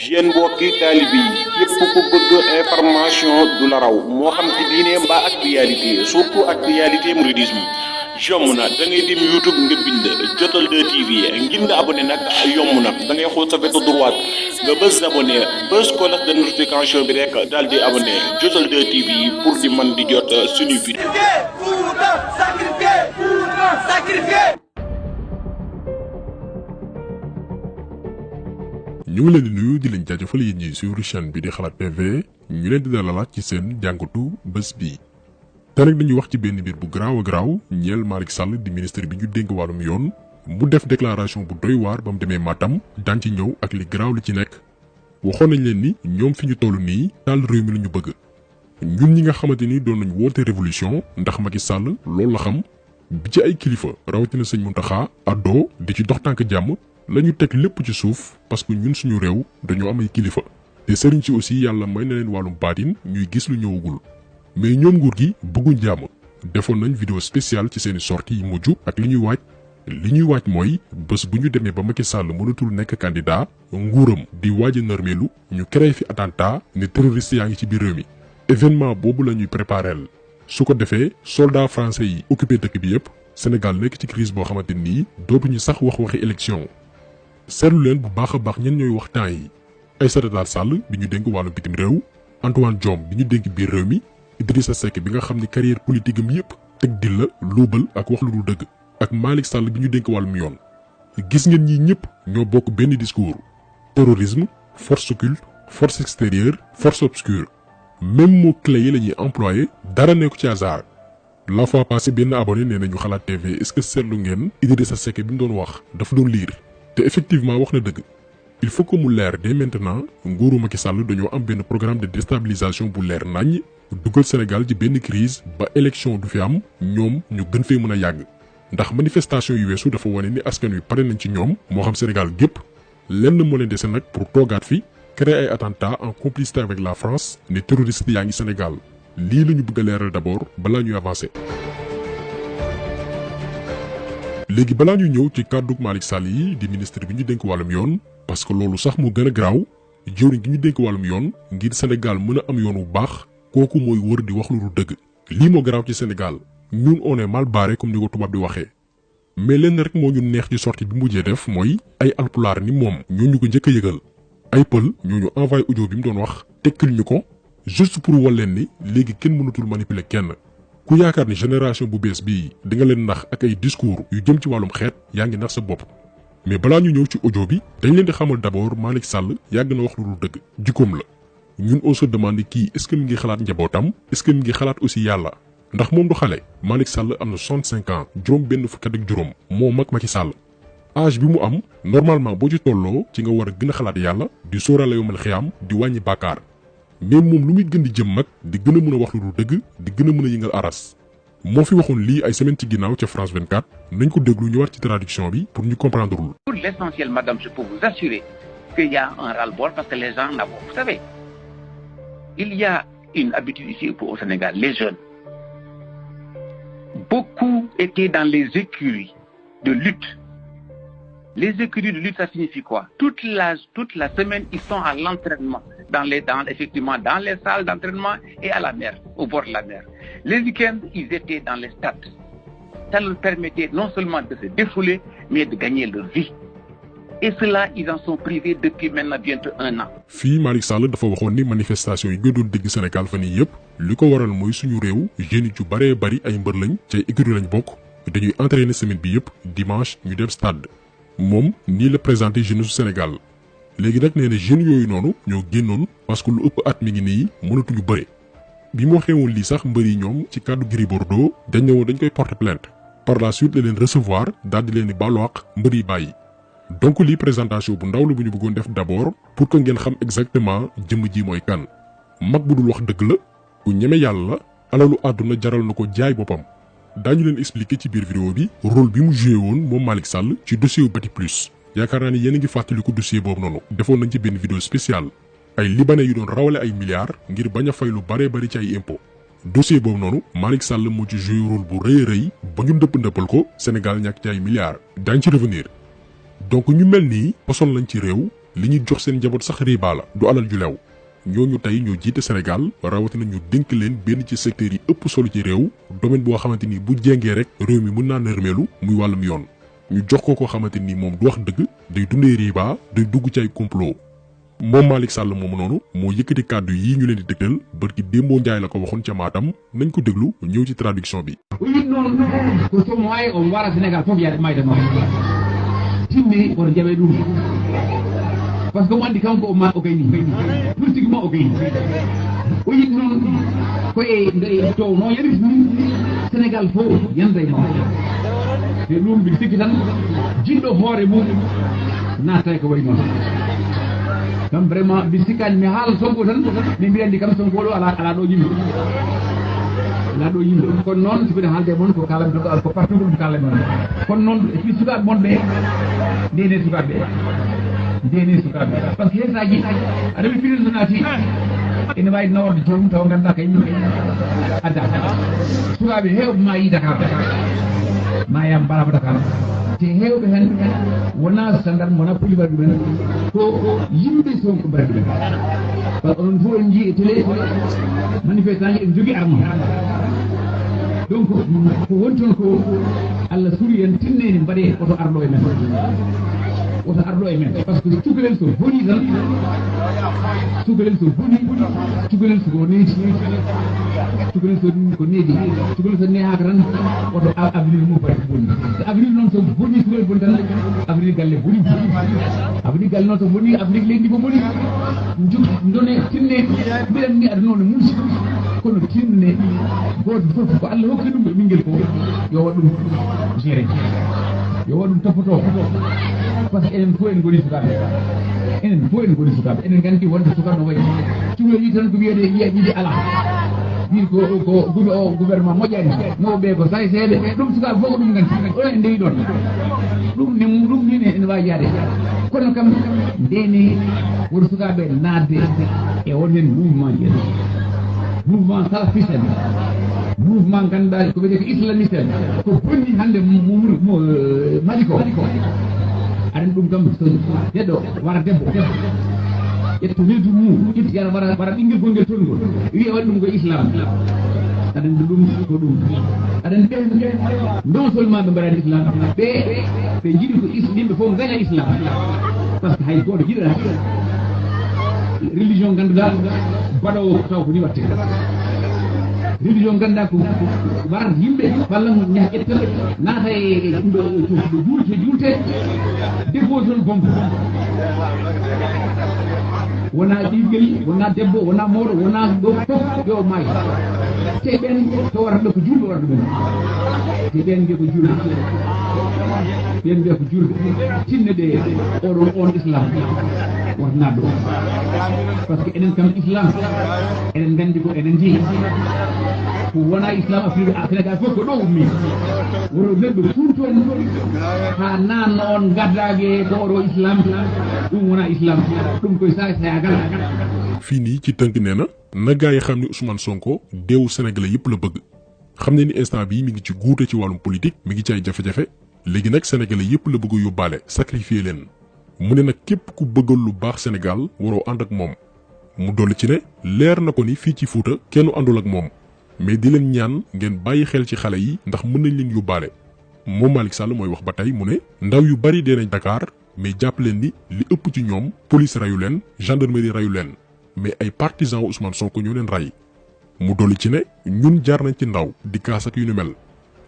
yéen mbokki taalibe yi képp ku bëgg information du la raw moo xam ci diine mbaa actualité surtout actualité mouridisme yomb na da ngay dem YouTube nga bind Jotal 2 TV ngir nga abonné nag yomb na da ngay xool sa wetu droite nga bës abonné bës cloche de notification bi rek daal di abonné Jotal 2 TV pour di man di jot suñu vidéo. ñu ngi leen di nuyu di leen jaajëfal yéen ñi sur chaîne bi di Xalaat TV ñu leen di dalalaat ci seen jàngatu bés bi. te nag dañuy wax ci benn mbir bu garaaw a garaaw ñeel Malick Sall di ministre bi ñu dénk wàllum yoon mu def déclaration bu doy waar ba mu demee Matam daan ci ñëw ak li garaaw li ci nekk. waxoon nañ leen ni ñoom fi ñu toll nii taal réew mi la ñu bëgg ñun ñi nga xamante ni doon nañ woote révolution ndax Macky Sall loolu la xam bi ci ay kilifa rawatina sëñ Mountakha addoo di ci dox tànk jàmm. lañu teg lépp ci suuf parce que ñun suñu réew dañoo am ay kilifa te sëriñ si aussi yàlla may na leen wàllum baatin ñuy gis lu ñëwagul mais ñoom nguur gi bëgguñ jàmm defoon nañ vidéo spéciale ci seeni sortie yi mujj ak li ñuy waaj mooy bés bu ñu demee ba Macky Sall mënatul nekk candidat nguuram di waaj a nërmeelu ñu créé fi attentat ne terroriste yaa ngi ci biir réew mi événement boobu la ñuy prépareel su ko defee soldats français yi occupé dëkk bi yépp Sénégal nekk ci crise boo xamante nii dootuñu sax waxi élection seetlu leen bu baax a baax ñen ñooy wax temps yi Aïssata Tall Sall bi ñu dénk wàllu bitim réew Antoine Diome bi ñu dénk biir réew mi Idrissa Seck bi nga xam ni carrière politique am yépp teg dil la luubal ak wax lu dul dëgg ak Malick Sall bi ñu dénk wàllum yoon gis ngeen ñi ñëpp ñoo bokk benn discours terrorisme force occulte force extérieure force obscure même mot clé yi la ñuy employé dara nekku ci hasard la fois passée benn abonné nee nañu Xalaat TV est-ce que seetlu ngeen Idrissa Seck bi mu doon wax dafa doon liir te effectivement wax na dëgg il faut que mu leer dès maintenant nguuru Macky Sall dañoo am benn programme de déstabilisation bu leer naññ dugal Sénégal ci benn crise ba élection du fi am ñoom ñu gën fee mën a yàgg ndax manifestation yu weesu dafa wane ni askan wi pare nañ ci ñoom moo xam Sénégal gépp lenn moo leen dese nag pour toogaat fi créer ay attentats en complicité avec la France ne terroristes yaa ngi Sénégal lii la ñu bëgg a leeral d'abord balaa ñuy avancer. léegi balaa ñu ñëw ci kàddu Malick Sall yi di ministre bi ñu dénk wàllum yoon parce que loolu sax mu gën a garaaw jëwriñ gi ñu dénk wàllum yoon ngir Sénégal mën a am yoon wu baax kooku mooy wër di wax lu dul dëgg lii moo garaaw ci Sénégal ñun on est mal barré comme ni ko tubaab di waxee mais lenn rek moo ñu neex ci sortie bi mujjee def mooy ay alpulaar ni moom ñooñu ko njëkk a yëgal ay pël ñooñu envoyé audio bi mu doon wax tekkil ñu ko juste pour wal leen ni léegi kenn mënatul manipuler kenn ku yaakaar ni génération bu bees bii di nga leen nax ak ay discours yu jëm ci wàllum xeet yaa ngi nax sa bopp mais balaa ñu ñëw ci audio bi dañ leen di xamal d'abord Malick Sall yàgg na wax lu dul dëgg jikkoom la ñun on se demande kii est-ce que mi ngi xalaat njabootam est-ce que mi ngi xalaat aussi yàlla ndax moom du xale Malick Sall am na 65 ans juróom benn fukk ak juróom moo mag Macky Sall âge bi mu am normalement boo ci tolloo ci nga war a gën a xalaat yàlla di sóoraale yomal xiyaam di wàññi bàkkaar mais moom lu muy gën di jëm mag di gën a mën a wax lu dul dëgg di gën a mën a yëngal aras moo fi waxoon lii ay semaine ci ginnaaw ca France 24 nañ ko déglu ñëwaat ci traduction bi pour ñu comprendre lul. Pour l'essentiel, madame, je peux vous assurer qu'il y a un ras-le-bol parce que les gens n'avaient. Vous savez, il y a une habitude ici au Sénégal, les jeunes. Beaucoup étaient dans les écuries de lutte. Les écuries de lutte, ça signifie quoi? Toute la semaine, ils sont à l'entraînement, effectivement, dans les salles d'entraînement et à la mer, au bord de la mer. Les week-ends, ils étaient dans les stades. Ça leur permettait non seulement de se défouler, mais de gagner leur vie. Et cela, ils en sont privés depuis maintenant bientôt 1 an. fii Malick Sall dafa waxoon ni manifestation yi nga doon dégg Sénégal fan yii yëpp li ko waral mooy suñu réew jeunes yu baree bari ay mbër lañ ci ay écurie lañ bokk dañuy entraîner semaine bi yëpp dimanche ñu dem stade moom nii la présenté jeunes su Sénégal léegi nag nee na jeunes yooyu noonu ñoo génnoon parce que lu ëpp at mi ngi nii mënatuñu bëre bi moo xewoon lii sax mbër yi ñoom ci kàddu Gris Bordeaux dañ ne woon dañ koy porter plainte par la suite la leen recevoir daal di leen di baalu àq mbër yi bàyyi donc lii présentation bu ndaw la bu ñu bëggoon def d'abord pour que ngeen xam exactement jëmm ji mooy kan mag bu dul wax dëgg la ku ñeme yàlla la alalu àdduna jaral na ko jaay boppam daañu leen expliquer ci biir vidéo bi rôle bi mu joué woon moom Malick Sall ci dossier wu Bati Plus yaakaar naa ni yéen a ngi fàttaliku dossier boobu noonu defoon nañ ci benn vidéo spéciale ay libanais yu doon rawale ay milliards ngir bañ a fay lu baree bari ci ay impôts dossier boobu noonu Malick Sall moo ci joué rôle bu rëy a rëy ba ñu ndëppal ko Sénégal ñàkk ci ay milliards daañ ci revenir donc ñu mel nii poson lañ ci réew li ñuy jox seen njaboot sax riba la du alal ju lew ñooñu tey ñoo jiite Sénégal rawatina ñu dénk leen benn ci secteur yi ëpp solo ci réew domaine boo xamante ni bu jéngee rek réew mi mën naa nërmeelu muy wàllum yoon ñu jox ko koo xamante ni moom du wax dëgg day dundee riba day dugg ci ay complot moom Malick Sall moomu noonu moo yëkkati kàddu yi ñu leen di dëgtal barki démboo Njaay la ko waxoon ca Matam nañ ko déglu ñëw ci traduction bi. noonu ko somo ay on wara Sénégal fof yaade mayda ma timmi woto jaɓe ɗum par ce que mo andi kanko o ma o gayni politique ma o gayni o yiɗi noon koye nde to no yaɓiti ni Sénégal fof yanda e ma te ɗum mbiɗa sikki tan jinɗo hoore mum natta ko way noon kam vraiment mbiɗa sikkani mi haala Sonko tan mi mbiɗa andi kam Sonko ɗo ala ɗo yimɓe ala ɗo yimɓe kono noon so mbiɗa haalde moon ko kalam ko partout ɗum kalam noon kono noon fi sukaɓe mon ɓe ndene sukaɓe par ce que hesaji aɗa wi finir so naati ene wawi naworde joomum taw ganduɗa kay adda sukaɓe hewɓe ma yi Dakar ma yam mbarama Dakar te hewɓe hen wona gendarme wona police mbaɗi ɗumen ko yimɓe Sonko mbaɗi ɗumen par ce que onon fof en jii e télé manifestant ji en jogui arme donc ko woni toon ko Allah suuri en tinneni mbaɗe oto arɗo e men oto arɗo e men par ce que cukalel so boni tan cukalel so boni cukalel soko needi cukalel ko needi cukalel so nehaka tan oto avenir mum bari boni so avenir noon so boni cukalel boni tan avenir galle boni avenir galle noon so boni avenir leydi ko boni done tinne mbiɗen ni aɗa noon muusi kono tinne goto fof ko Allah hokki ɗum e ɓinguel ko yo waɗ ɗum géré yo waɗ ɗum toppatoo par ce que enen fof en goni sukaɓe enen gandi wonde sukaɓe no wayi cukalel yi tan ko wiyede yiiɗi ala wiide ko gouvernement moƴƴani mawɓe ko say seeɗe ɗum sukaɓe fof ko ɗum gandi onon en ndewi ɗon ɗum ni ene wawi yaade kono kam ndeni woto sukaɓe naatde e won hen mouvement ji mouvement salafiste en mouvement ganduɗa ko wiyete ko islamiste en ko bonni hande Mali ko aɗen ɗum kam so neɗɗo wara debbo ƴetto reedu mum ƴetti yara wara ɓinguel gonguel tongol wiya waɗi ɗum ko islam aɗen ɗum ko ɗum aɗen ɓe non seulement ɓe mbaɗani islam ɓe jiiɗi ko yimɓe fof gaña islam par ce que hay goto jiɗata religion ganduɗa baɗowo taw ko ni watte religion ganduɗa ko warata yimɓe walla ñaha ƴettal naata e ɗo juulte dépose toon bombe wona ɓinguel wona debbo wona mawɗo wona ɗo fof yo maayi te ɓen to warata ɗo ko julɓe warata ɗumen te ɓen mbiya ko julɓe ɓen mbiya ko julɓe tinne ɗe on islam wotana ɗo par ce que enen kam islam enen gandi ko enen jeeyi ko wona islam Afrique Sénégal fof ko ɗo ummi woto neɗɗo fuuton ha nanno on gaddage ko oɗo islam ɗum wona islam ɗum koye sayagal fii nii ci tënk nee na gaa yi xam ne Ousmane Sonko deewu Sénégalais yëpp la bëgg xam ne ni instant bii mi ngi ci guute ci wàllum politique mi ngi ci ay jafe-jafe léegi nag Sénégalais yëpp la bëgg yóbbaale sacrifier leen mu ne nag képp ku bëggal lu baax Sénégal waroo ànd ak moom mu dolli ci ne leer na ko ni fii ci Fuuta kenn àndul ak moom mais di leen ñaan ngeen bàyyi xel ci xale yi ndax mën nañ leen yóbbaale moom Malick Sall mooy wax ba tey mu ne ndaw yu bari dee nañ Dakar mais jàpp leen ni li ëpp ci ñoom police rayu leen gendarmerie rayu leen mais ay partisans Ousmane Sonko ñoo leen ray mu dolli ci ne ñun jaar nañ ci ndaw di kaas ak yu ni mel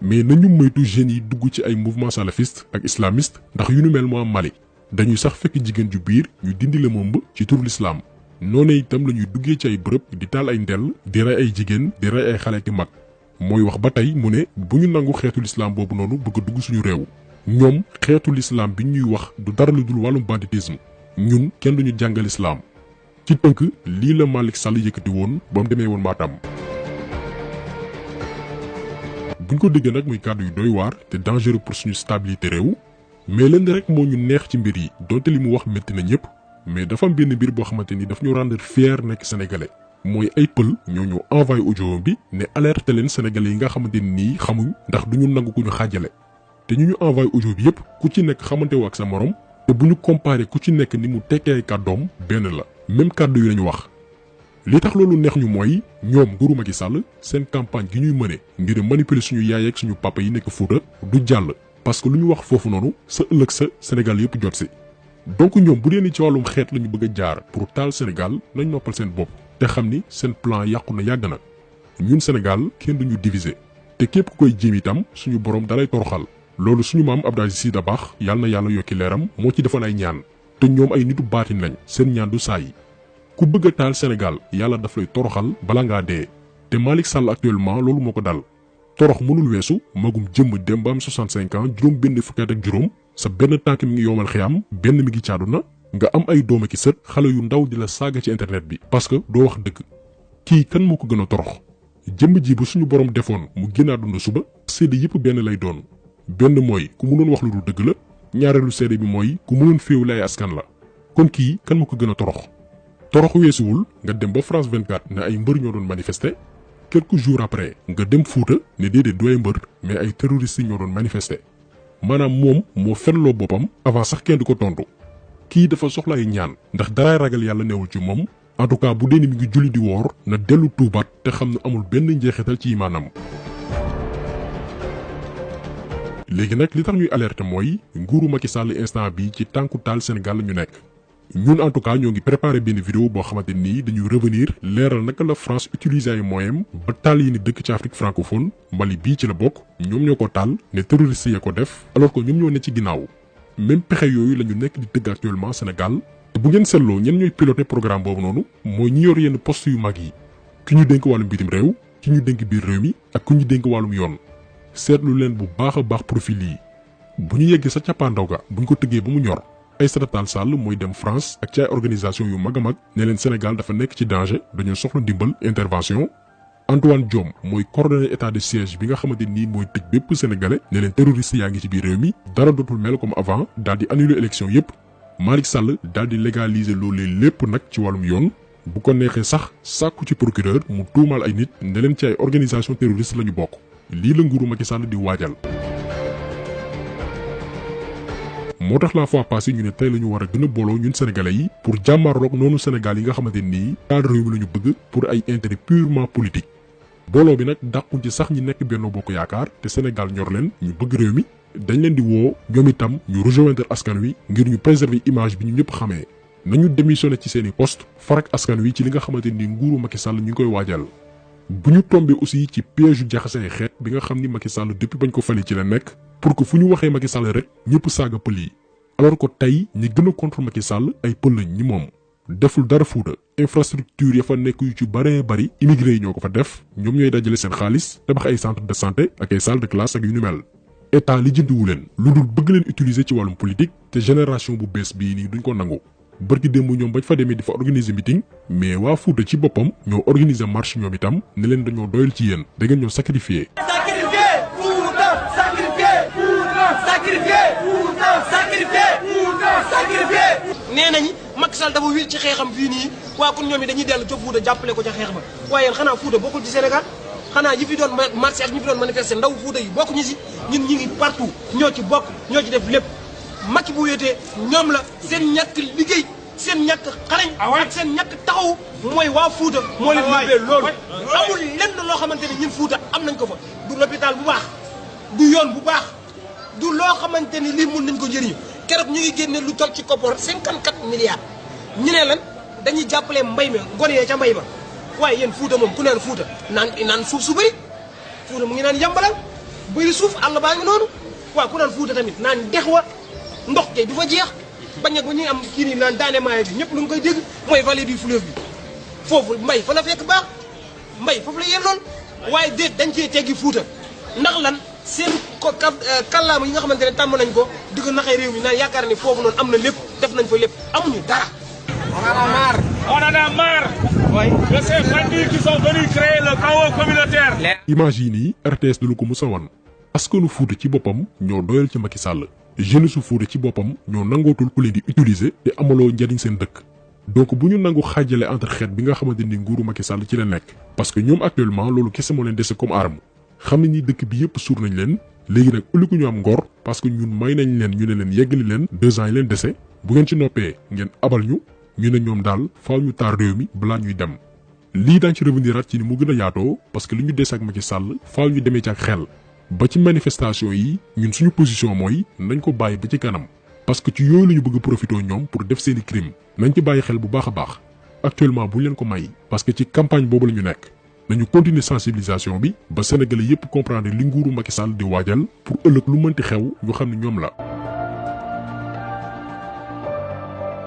mais nañu moytu jeunes yi dugg ci ay mouvement salafiste ak islamiste ndax yu ni mel moo am Mali dañuy sax fekk jigéen ju biir ñu dindi la momb ci turu l'islam noonu itam la ñuy duggee ci ay bërëb di taal ay ndell di rey ay jigéen di rey ay xale ki mag mooy wax ba tey mu ne bu ñu nangu xeetu l'islam boobu noonu bëgg a dugg suñu réew ñoom xeetu l'islam bi ñuy wax du dara lu dul wàllum banditisme ñun kenn duñu jàngal islam ci tënk lii la Malick Sall yëkkati woon ba mu demee woon Matam buñ ko déggee nag muy kàddu yu doy waar te dangereux pour suñu stabilité réew mais lenn rek moo ñu neex ci mbir yi donte li mu wax métti na ñëpp mais dafa am benn mbir boo xamante ni daf ñu rendre fier nekk sénégalais mooy ay pël ñoo ñu envoyé audio bi ne alerte leen sénégalais yi nga xamante ni nii xamuñ ndax duñu nangu ku ñu xaajale te ñu envoyé audio bi yëpp ku ci nekk xamante woo ak sa morom te bu ñu comparé ku ci nekk ni mu tekkee ay kàddoom benn la même kàddu yi lañu wax. li tax loolu neex ñu mooy ñoom nguuru Macky Sall seen campagne gi ñuy mëne ngir manipuler suñu yaay ak suñu papa yi nekk Fuuta du jàll parce que lu ñu wax foofu noonu sa ëllëg sa Sénégal yëpp jot si. donc ñoom bu dee ni ci wàllum xeet la ñu bëgg a jaar pour taal Sénégal nañ noppal seen bopp te xam ni seen plan yàqu na yàgg na ñun Sénégal kenn duñu diviser te képp ku koy jéem itam suñu borom dalay toroxal. loolu suñu maam Abdou Aziz Sy Dabakh yàlla na yàlla yokki leeram moo ci defoon ay ñaan te ñoom ay nitu baatin lañ seen ñaan du saa yi ku bëgg a taal Sénégal yàlla daf lay toroxal bala ngaa dee te Malick Sall actuellement loolu moo ko dal torox mënul weesu magum jëmm dem ba am 65 ans juróom benn fukki at ak juróom sa benn tànk mi ngi yoomal xiyam benn mi ngi caadu na nga am ay doom ki sët xale yu ndaw di la saaga ci internet bi parce que doo wax dëgg kii kan moo ko gën a torox jëmm ji bu suñu borom defoon mu génn àdduna suba seede yëpp benn lay doon benn mooy ku mënoon wax lu dul dëgg la ñaareelu seede bi mooy ku mënoon féewle ay askan la kon kii kan moo ko gën a torox torox weesuwul nga dem ba France 24 ne ay mbër ñoo doon manifester quelques jours après nga dem Fuuta ne déedéet du ay mbër mais ay terroristes ñoo doon manifester maanaam moom moo fenloo boppam avant sax kenn du ko tontu kii dafa soxla ay ñaan ndax daraay ragal yàlla newul ci moom en tout cas bu dee ni mi ngi julli di woor na dellu tuubaat te xam ne amul benn njeexital ci imaanam. léegi nag li tax ñuy alerter mooy nguuru Macky Sall instant bi ci tànku taal Sénégal la ñu nekk. ñun en tout cas ñoo ngi préparé benn vidéo boo xamante nii dañuy revenir leeral naka la France utiliser ay moyens ba taal yi ni dëkk ci Afrique francophone Mali bii ci la bokk ñoom ñoo ko taal ne terroristes ya ko def alors que ñoom ñoo ne ci ginnaaw même pexe yooyu la ñu nekk di tëgg actuellement Sénégal te bu ngeen seetloo ñen ñooy piloté programme boobu noonu mooy ñi yor yenn poste yu mag yi ki ñu dénk wàllum bitim réew ki ñu dénk biir réew mi ak ku ñu dénk wàllum yoon seetlu leen bu baax a baax profil yi bu ñu yeggee sa cappaandaw ga buñ ko tëggee ba mu ñor Aïssata Tall Sall mooy dem France ak ci ay organisation yu mag a mag ne leen Sénégal dafa nekk ci danger dañoo soxla ndimbal intervention Antoine Diome mooy coordonné état de siège bi nga xamante nii mooy tëj bépp sénégalais ne leen terroriste yaa ngi ci biir réew mi dara dootul mel comme avant daal di annuler élection yépp Malick Sall daal di légaliser loolee lépp nag ci wàllum yoon bu ko neexee sax sàkku ci procureur mu tuumaal ay nit ne leen ci ay organisation terroriste la ñu bokk lii la nguuru Macky Sall di waajal. moo tax la fois passée ñu ne tey la ñu war a gën a booloo ñun sénégalais yi pour jàmmaarloog noonu Sénégal yi nga xamante nii taal réew mi la ñu bëgg pour ay intérêt purement politique booloo bi nag dàquñ ci sax ñi nekk Benno Bokk Yaakaar te Sénégal ñor leen ñu bëgg réew mi dañ leen di woo ñoom itam ñu rejoindre askan wi ngir ñu préserver image bi ñu ñëpp xamee nañu démissionné ci seeni poste farak askan wi ci li nga xamante ni nguuru Macky Sall ñu ngi koy waajal bu ñu tombé aussi ci piège yu jaxase xeet bi nga xam ni Macky Sall depuis bañ ko fali ci la nekk pour que fu ñu waxee Macky Sall rek ñëpp saaga pël yi alors que tey ñi gën a contre Macky Sall ay pël lañ ñi moom deful dara Fuuta infrastructure ya fa nekk yu ci bëree bëri immigré yi ñoo ko fa def ñoom ñooy dajale seen xaalis tabax ay centre de santé ak ay salle de classe ak yu ni mel état li jëndiwu leen lu dul bëgg leen utiliser ci wàllum politique te génération bu bees bii nii duñ ko nangu bërki démb ñoom bañ fa demee di fa organiser meeting mais waa Fuuta ci boppam ñoo organiser marche ñoom itam ne leen dañoo doyal ci yéen da ngeen ñoo sacrifier nee nañu Macky Sall dafa wér ci xeexam fii nii waa kon ñoom yi dañuy dellu ca Fuuta jàppale ko ca xeex ba waaye xanaa Fuuta bokkul ci Sénégal xanaa ñi fi doon marché ak ñi fi doon manifester ndaw Fuuta yi bokk ñu si ñun ñi ngi partout ñoo ci bokk ñoo ci def lépp Macky bu wéetee ñoom la seen ñàkk liggéey seen ñàkk xarañ ak seen ñàkk taxaw mooy waa Fuuta moo leen yóbbee loolu amul lenn loo xamante ne ñun Fuuta am nañ ko fa du l'hôpital bu baax du yoon bu baax du loo xamante ni lii mun nañ ko njëriñu keroog ñu ngi génne lu toll ci koppar 54 milliards ñu ne lan dañuy jàppale mbay mi ngone yee ca mbay ma waaye yéen Fuuta moom ku naan Fuuta naan suuf su bëri Fuuta mu ngi naan yambalal bëri suuf àll baa ngi noonu waaw ku naan Fuuta tamit naan dex wa ndox kay du fa jeex bañ ak ba ñuy am kii nii naan daane maaye bi ñëpp lu ñu koy dégg mooy vallée du fleuve bi foofu mbay fa la fekk baax mbay foofu la yem lool waaye déet dañ cee teggi Fuuta ndax lan seen ko kàllaama yi nga xamante ne tàmm nañ ko di ko naxee réew mi naan yaakaar ne foofu noonu am na lépp def nañ fa lépp amuñu dara. On en a marre. Oui. De ces bandits qui sont venus créer le chaos communautaire. image yi nii RTS du lu ko musa wan askanu Fuuta ci boppam ñoo doyal ci Macky Sall jeune su Fuuta ci boppam ñoo nangootul ku leen di utiliser te amaloo njariñ seen dëkk donc bu ñu nangu xaajale entre xeet bi nga xamante ni nguuru Macky Sall ci la nekk parce que ñoom actuellement loolu kese moo leen dese comme arme xam ne ni dëkk bi yëpp suur nañ leen léegi nag ëllëgu ñu am ngor parce que ñun may nañ leen ñu ne leen yeggali leen 2 ans yi leen dese bu ngeen ci noppee ngeen abal ñu ne ñoom daal faaw ñu taar réew mi balaa ñuy dem. lii daañu ci revenir ci ni mu gën a yaatoo parce que li ñu des ak Macky Sall faaw ñu demee ci ak xel ba ci manifestation yi ñun suñu position mooy nañ ko bàyyi ba ci kanam parce que ci yooyu la ñu bëgg a profité ñoom pour def seeni crime nañ ci bàyyi xel bu baax a baax actuellement bu ñu leen ko may parce que ci campagne boobu la ñu nekk nañu continuer sensibilisation bi ba sénégalais yépp comprendre li nguuru Macky Sall di waajal pour ëllëg lu mënti xew ñu xam ne ñoom la.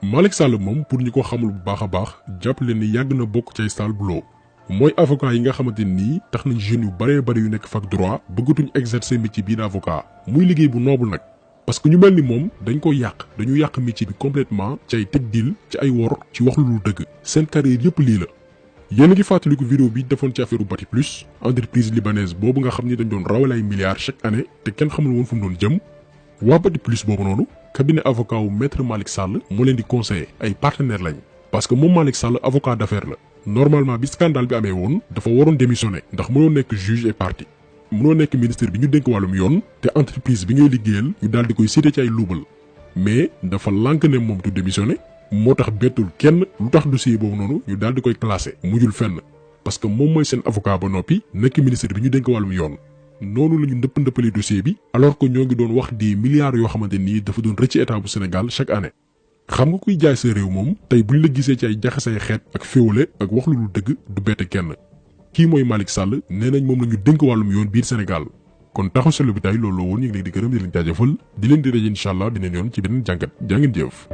Malick Sall moom pour ñi ko xamul bu baax a baax jàpp leen ni yàgg na bokk ci ay Sall Boulot mooy avocat yi nga xamante nii tax nañ jeunes yu bëree bëri yu nekk fac droit bëggatuñ exercer métier bii d'avocat muy liggéey bu noble nag parce que ñu mel ni moom dañ ko yàq dañu yàq métier bi complètement ci ay teg dil ci ay wor ci wax lu dul dëgg seen carrière yépp lii la. yéen a ngi fàttaliku vidéo bi defoon ci affaire Bati Plus entreprise libanaise boobu nga xam ni dañ doon rawale ay milliards chaque année te kenn xamul woon fu mu doon jëm waa Bati Plus boobu noonu cabinet avocat wu maître Malick Sall moo leen di conseiller ay partenaires lañ parce que moom Malick Sall avocat d'affaires la normalement bi scandale bi amee woon dafa waroon démissionner ndax mënoo nekk juge et partie mënoo nekk ministre bi ñu dénk wàllum yoon te entreprise bi ngay liggéeyal ñu daal di koy cité ci ay luubal mais dafa lànk ne moom du démissionner moo tax bettul kenn lu tax dossier boobu noonu ñu daal di koy classé mujjul fenn parce que moom mooy seen avocat ba noppi nekk ministre bi ñu dénk wàllum yoon noonu la ñu ndëppali dossier bi alors que ñoo ngi doon wax des milliards yoo xamante nii dafa doon rëcc état bu Sénégal chaque année. xam nga kuy jaay sa réew moom tey buñ la gisee ci ay jaxasay xeet ak féewale ak wax lu dul dëgg du bette kenn kii mooy Malick Sall nee nañ moom la ñu dénk wàllum yoon biir Sénégal kon taxaw seetlu bi tey loolu la woon ñu ngi leen di gërëm di leen jaajëfal di leen di daje incha allah beneen yoon ci beneen jàngat jaa ngeen jëf.